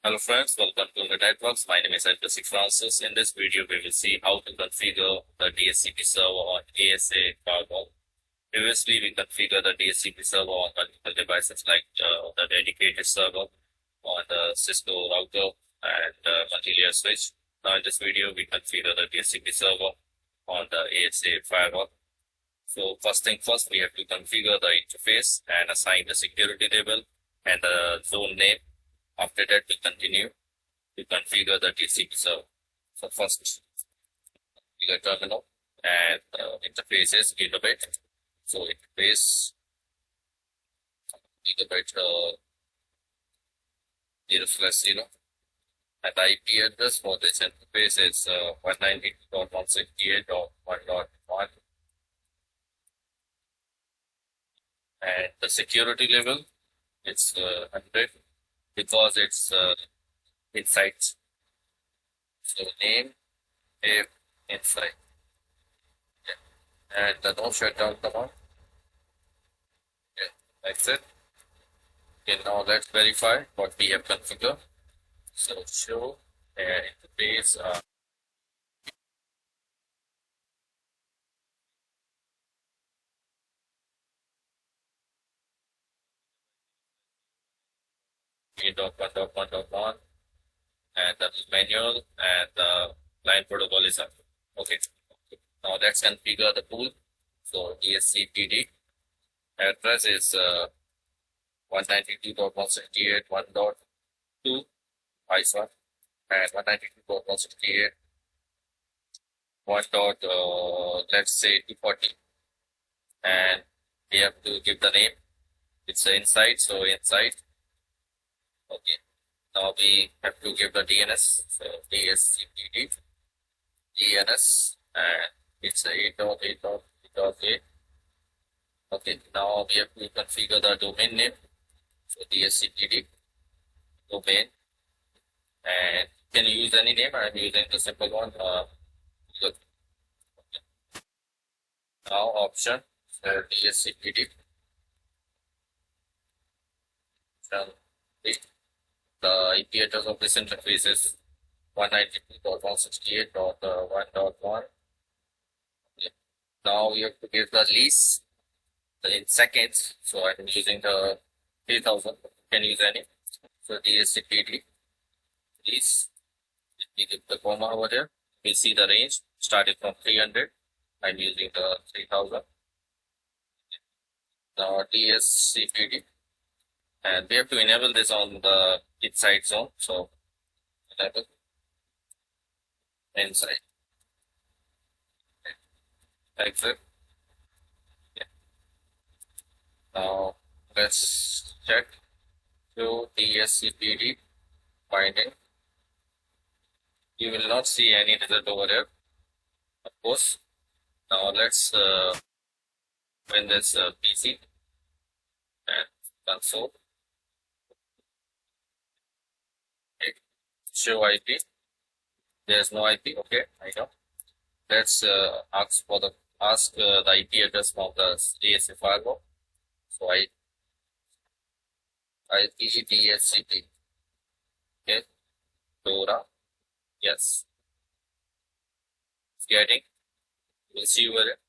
Hello friends, welcome to the networks. My name is IPSec Francis. In this video, we will see how to configure the DHCP server on ASA Firewall. Previously, we configured the DHCP server on multiple devices like the dedicated server on the Cisco router and multi-layer switch. Now in this video, we configure the DHCP server on the ASA Firewall. So first thing first, we have to configure the interface and assign the security label and the zone name. After that, we continue to configure the DHCP server. So first, configure terminal and interface is gigabit. So interface gigabit 0/0, and IP address for this interface is 192.168.1.1, and the security level it's 100 because it's inside. So name if inside, and the no shutdown command. That's it. Okay, now let's verify what we have configured. So show interface .1.1.1, and the manual and the line protocol is up. Okay. Now let's configure the pool. So DHCPD address is 192.168.1.2 ISA and 192.168.1. Let's say 240, and we have to give the name. It's inside, so inside. Okay. Now we have to give the DNS. So DHCPD DNS, and it's 8.8.8.8. Okay, now we have to configure the domain name. So DHCPD domain, and can you use any name? I'm using the simple one. Good. Okay. Now option, so DHCPD. The IP address of this interface is 192.168.1.1. Okay. Now we have to give the lease in seconds. So I'm using the 3000. Can use any. So DHCPD lease. Let me give the comma over there. We see the range starting from 300. I'm using the 3000. Now DHCPD, and we have to enable this on the inside zone. So enable inside, exit. Yeah. Now let's check to DHCPD finding. You will not see any result over here, of course. Now let's run this PC and console. Okay. Show IP. There's no IP. Okay, I know. Let's ask the IP address from the ASA firewall. So IP DHCP. Okay, Dora. Yes. It's getting. We'll see over it.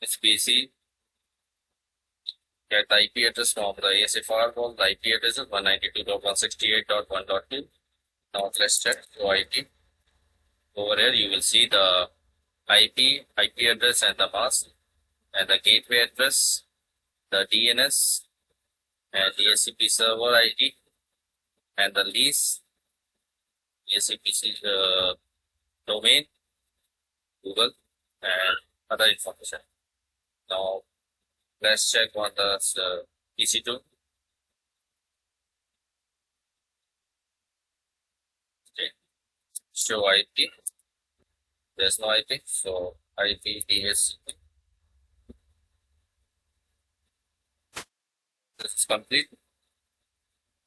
It's PC. Get the IP address from the ASA firewall. The IP address is 192.168.1.2. Now let's check the IP. Over here, you will see the IP address and the mask, and the gateway address, the DNS, and DHCP server ID, and the lease, DHCP domain, Google, and other information. Now let's check on the PC2. Okay. Show IP. There's no IP, so IP DHCP. This is complete.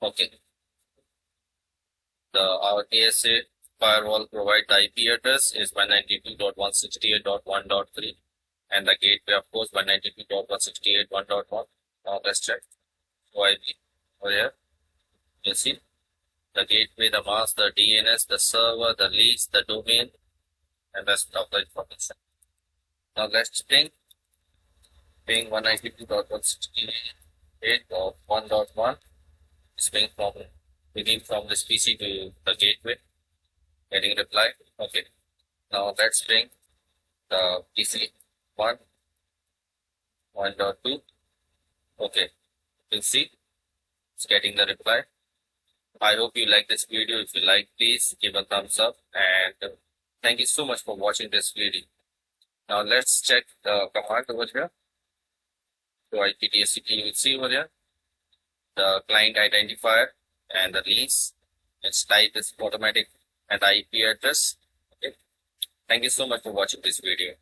Okay. Our ASA firewall provide the IP address is 192.168.1.3, and the gateway, of course, 192.168.1.1. Now let's check. So IP over here. You see the gateway, the mask, the DNS, the server, the lease, the domain, and rest of the information. Now let's ping 192.168.1.1 is ping from begin from this PC to the gateway, getting reply. Okay. Now let's ping the PC 1.2. Okay. You'll see it's getting the reply. I hope you like this video. If you like, please give a thumbs up, and thank you so much for watching this video. Now let's check the command over here. So IPDHCP, you will see over here the client identifier and the lease. Its type is automatic and the IP address. Okay. Thank you so much for watching this video.